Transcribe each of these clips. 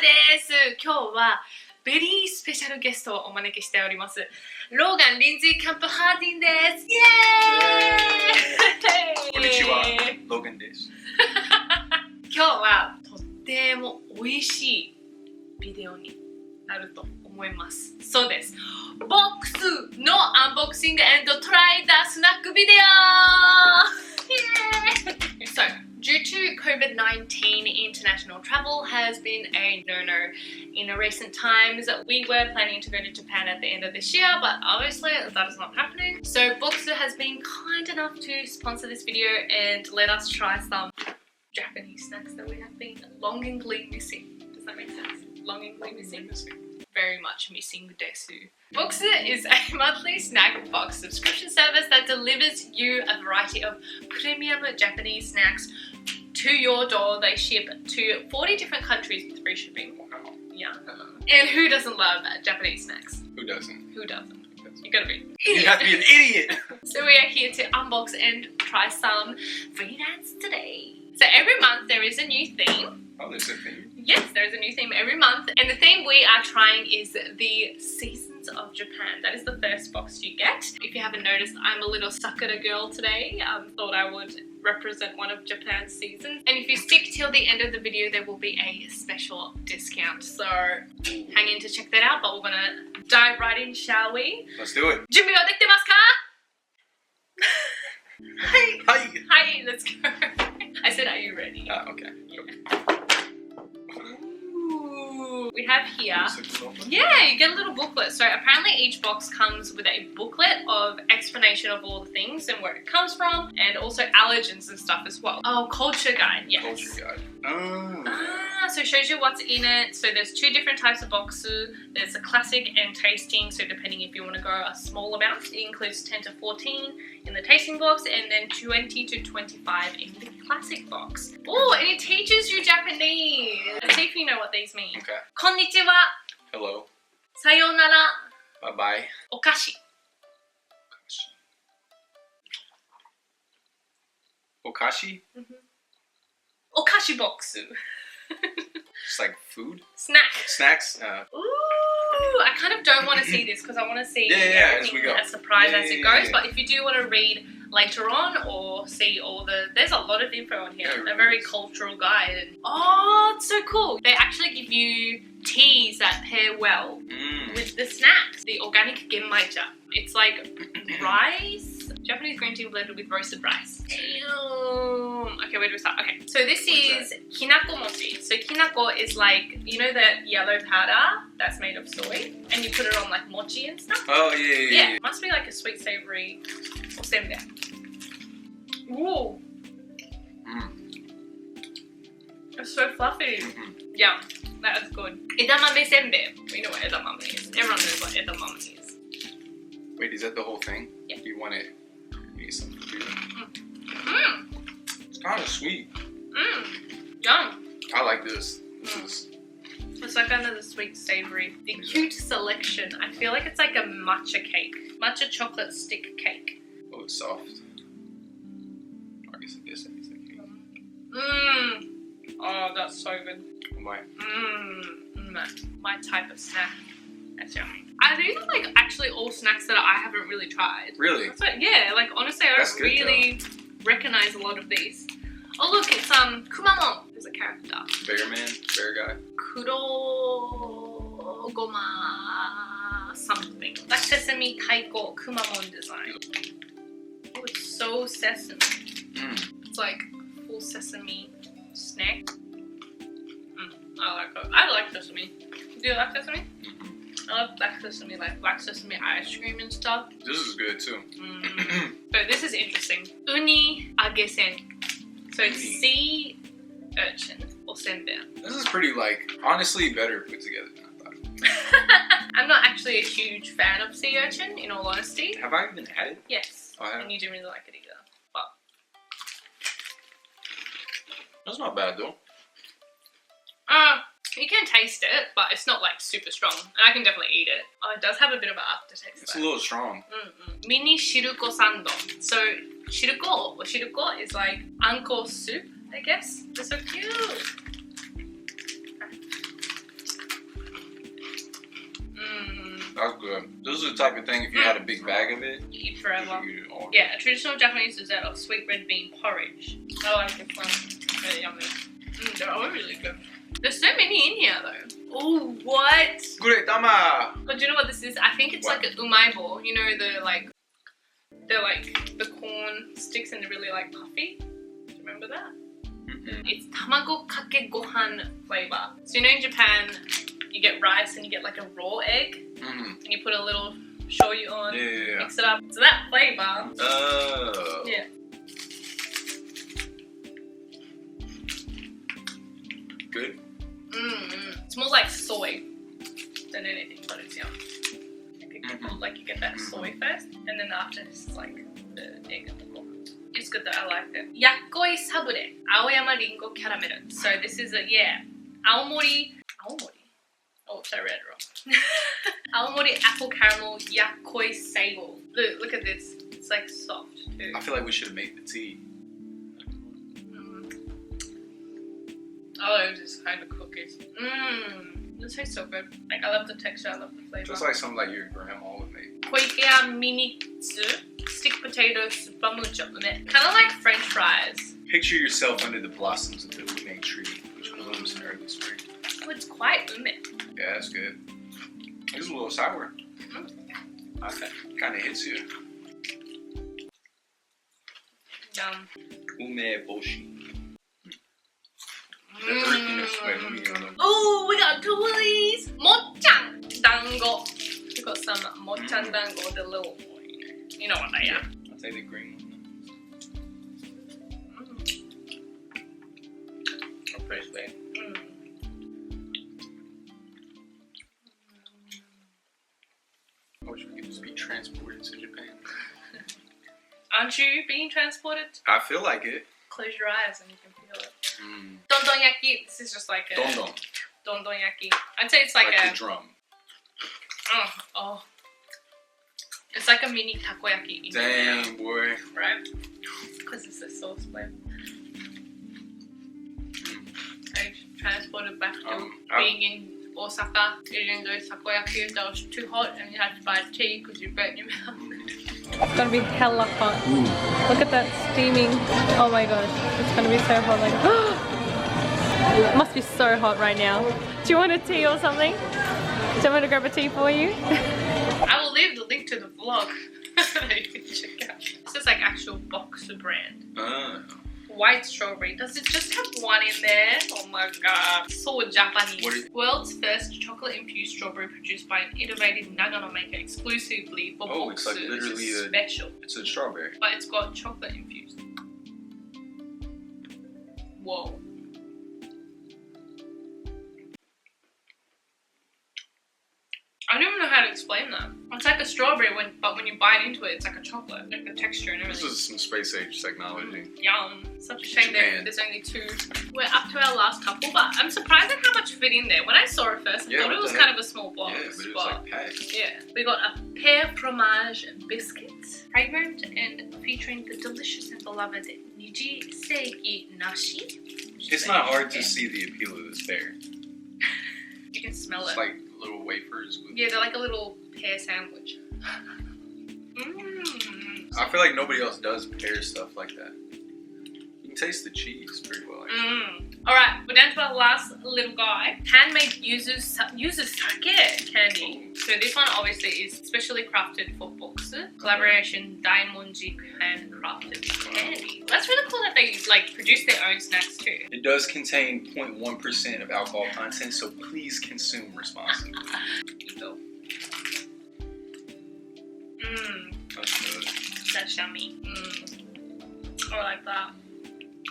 です。今日はベリースペシャルゲストをお招きしております。ローガン・リンズィー・キャンプ・ハーディンです。イエーイ。こんにちは、ローガンです。今日はとっても美味しいビデオになると思います。そうです。ボックスのアンボクシング&トライダースナックビデオ。So, due to COVID-19, international travel has been a no-no in recent times. We were planning to go to Japan at the end of this year, but obviously that is not happening. So Boxer has been kind enough to sponsor this video and let us try some Japanese snacks that we have been longingly missing. Does that make sense? Longingly missing? Very much missing desu. Boxer is a monthly snack box subscription service that delivers you a variety of premium Japanese snacks to your door. They ship to 40 different countries with free shipping. Wow. Yeah. And who doesn't love Japanese snacks? Who doesn't? Who doesn't? You gotta be. You have to be an idiot! So we are here to unbox and try some freelance today. So every month there is a new theme. Oh, there's a theme. Yes, there's a new theme every month, and the theme we are trying is the Seasons of Japan. That is the first box you get. If you haven't noticed, I'm a little Sakura girl today. Thought I would represent one of Japan's seasons. And if you stick till the end of the video, there will be a special discount. So hang in to check that out, but we're gonna dive right in, shall we? Let's do it. 準備はできてますか? Hi. Hi. Hi, let's go. I said, are you ready? Okay. We have here, yeah, you get a little booklet. So apparently each box comes with a booklet of explanation of all the things and where it comes from, and also allergens and stuff as well. Oh, culture guide, yes. Culture guide. So it shows you what's in it. So there's two different types of boxu. There's a classic and tasting. So depending if you want to go a small amount, it includes 10 to 14 in the tasting box, and then 20 to 25 in the classic box. Oh, and it teaches you Japanese. Let's see if you know what these mean. Okay. Konnichiwa. Hello. Sayonara. Bye-bye. Okashi. Okashi? Okashi boxu. It's like food? Snack. Snacks? Ooh, I kind of don't want to see this because I want to see as we go. A surprise as it goes. Yeah. But if you do want to read later on or see all there's a lot of info on here. Yeah, a very cultural guide. And, oh, it's so cool. They actually give you teas that pair well with the snacks. The organic genmaicha. It's like rice. Japanese green tea blended with roasted rice. Damn. Okay, where do we start? Okay, so this is kinako mochi. So kinako is like, you know that yellow powder that's made of soy? And you put it on like mochi and stuff? Oh, yeah. Yeah, it must be like a sweet savory osenbei. Ooh. It's so fluffy. Yum. That is good. Edamame senbei. We know what edamame is. Everyone knows what edamame is. Wait, is that the whole thing? Yeah. Do you want it? You need something to do. It's kind of sweet. Yum. I like this. It's like under the sweet savory. The cute selection. I feel like it's like a matcha cake. Matcha chocolate stick cake. Oh, it's soft. I guess it is. It's like cake. Oh, that's so good. Oh my. My type of snack. That's yummy. These are like actually all snacks that I haven't really tried. Really? So, yeah, like honestly, I don't really recognize a lot of these. Oh look, it's Kumamon. There's a character. Bear man? Bear guy? Kurogoma something. Like Sesame Taiko Kumamon design. Oh, it's so sesame. It's like full sesame snack. I like it. I like sesame. Do you like sesame? I love black sesame, like black sesame ice cream and stuff. This is good too. So this is interesting. Uni agesen. So it's sea urchin or senbei. This is pretty, like, honestly better put together than I thought. I'm not actually a huge fan of sea urchin, in all honesty. Have I even had it? Yes. I have. And you didn't really like it either. But That's not bad though. you can taste it, but it's not like super strong. And I can definitely eat it. Oh, it does have a bit of an aftertaste. It's a little strong. Mini shiruko sando. So shiruko is like anko soup, I guess. They're so cute. That's good. This is the type of thing, if you had a big bag of it, You eat forever. you eat it all. Yeah, a traditional Japanese dessert of sweet red bean porridge. I like this one. Really yummy. They're all really good. There's so many in here though. Oh, what? Guretama! But do you know what this is? I think it's What? like an umaibo. You know the the corn sticks and they're really like puffy. Do you remember that? Mm-hmm. It's tamago kake gohan flavor. So you know in Japan, you get rice and you get like a raw egg, Mm-hmm. and you put a little shoyu on, Yeah. mix it up. So that flavor. Oh. Yeah. Good. It smells like soy than anything, but it's yum. Like you get that soy first, and then after it's like the egg and the gohan. It's good though, I like it. Yakkoi sabure, Aoyama Ringo caramel. So this is Aomori. Oh, so I read it wrong. Aomori apple caramel yakkoi seigo. Look at this. It's like soft too. I feel like we should have made the tea. Oh, it was just kind of cookies. This tastes so good. Like I love the texture, I love the flavor. Just like something like your grandma would make. Koikea minitsu, stick potato supamucho ume. Kind of like French fries. Picture yourself under the blossoms of the ume tree, which blooms in early spring. Oh, it's quite ume. Yeah, that's good. It's a little sour. Okay. Kind of hits you. Yum. Ume boshi. The earthiness, wait, let me get on. Oh, we got two of these. Mocchan dango. We got some mocchan dango, the little, you know what they are. I'll take the green one. Oh, pretty sweet. I wish we could just be transported to Japan. Aren't you being transported? I feel like it. Close your eyes and you can feel it. Mm. Dondonyaki. This is just like a Dondon. dondonyaki. I'd say it's like Like a the drum. oh. It's like a mini takoyaki. In Damn, boy. right? Because it's a sauce flavor. I transported back to being in Osaka, eating those takoyaki that was too hot, and you had to buy tea because you burnt your mouth. It's gonna be hella hot. Look at that steaming. Oh my gosh, it's gonna be so hot. Like, it must be so hot right now. Do you want a tea or something? Do you want me to grab a tea for you? I will leave the link to the vlog that you can check out. This is like actual Boxer brand. White strawberry. Does it just have one in there? Oh my god. So Japanese. World's first chocolate infused strawberry produced by an innovative Nagano maker exclusively for Oh, it's like Boxer. literally This is special. It's a strawberry. But it's got chocolate infused. Whoa. I don't even know how to explain that. It's like a strawberry, but when you bite into it, it's like a chocolate, like the texture and everything. This is some space age technology. Yum. Such a shame Japan. there's only two. We're up to our last couple, but I'm surprised at how much fit in there. When I saw it first, I thought it was kind of a small box. Yeah, but it was like packed. Yeah. We got a pear fromage biscuit, fragrant and featuring the delicious and beloved Niji Seiki Nashi. It's not hard to see the appeal of this pear. You can smell It's it. like little wafers. With Yeah, they're like a little pear sandwich. I feel like nobody else does pear stuff like that. You can taste the cheese pretty well. Alright, we're down to our last little guy. Handmade yuzu sake candy. So this one obviously is specially crafted for Boxer. Collaboration Daimonji handcrafted candy. That's really cool that they like produce their own snacks too. It does contain 0.1% of alcohol content, so please consume responsibly. That's good. That's yummy. I like that.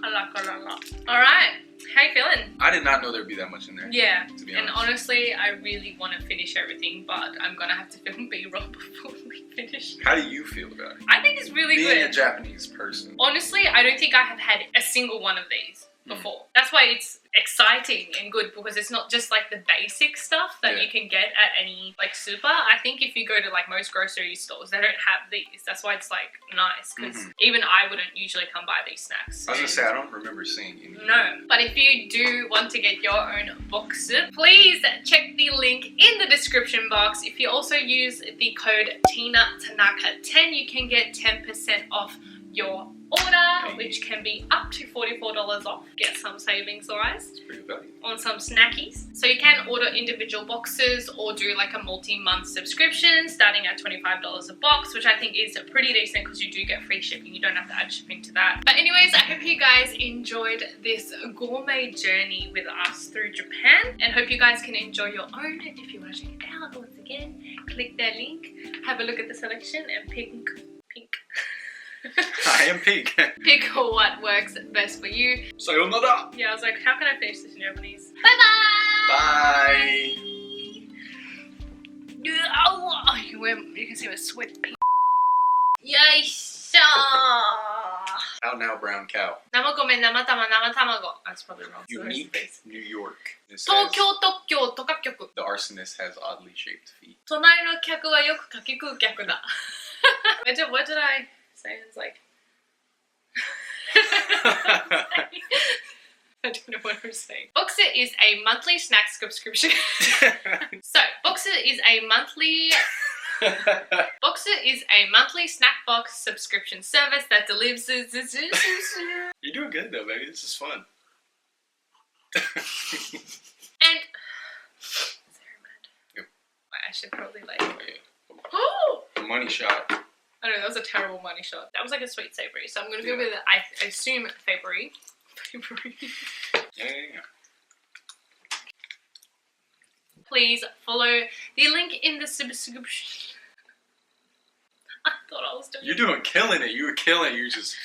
I like it a lot. Alright, how you feeling? I did not know there'd be that much in there. Yeah, To be and honest. honestly, I really want to finish everything, but I'm gonna have to film B-roll before we finish. How do you feel about it? I think it's really Being good. a Japanese person. Honestly, I don't think I have had a single one of these before. That's why it's exciting and good, because it's not just like the basic stuff that you can get at any like super. I think if you go to like most grocery stores, they don't have these. That's why it's like nice, because even I wouldn't usually come buy these snacks. I was gonna say, I don't remember seeing any. No, but if you do want to get your own boxer, please check the link in the description box. If you also use the code TinaTanaka10, you can get 10% off your order, which can be up to $44 off. Get some savings, guys, on some snackies. So you can order individual boxes or do like a multi-month subscription starting at $25 a box, which I think is pretty decent because you do get free shipping. You don't have to add shipping to that. But anyways, I hope you guys enjoyed this gourmet journey with us through Japan, and hope you guys can enjoy your own. And if you want to check it out, once again, click that link, have a look at the selection, and pick. I am Pig. Pick what works best for you. Sayonara. Yeah, I was like, how can I finish this in Japanese? Bye-bye! Bye. Oh, you can see my sweat. Yoisho! Out now, brown cow. Namagome, namatama, namatamago. That's probably wrong. Unique New York. This Tokyo, has, Tokyo, Tokakyoku. the arsonist has oddly shaped feet. 隣の客はよくかき食う客だ. What did I say? It's like... I don't know what I'm saying. Boxer is a monthly snack subscription. So, Boxer is a monthly snack box subscription service that delivers. You're doing good though, baby. This is fun. And Yep. I should probably like. Oh, money shot. I don't know, that was a terrible money shot. That was like a sweet savory, so I'm gonna go with I assume February. Yeah. Please follow the link in the subscription. I thought I was doing. You're killing it. You were killing it. You just.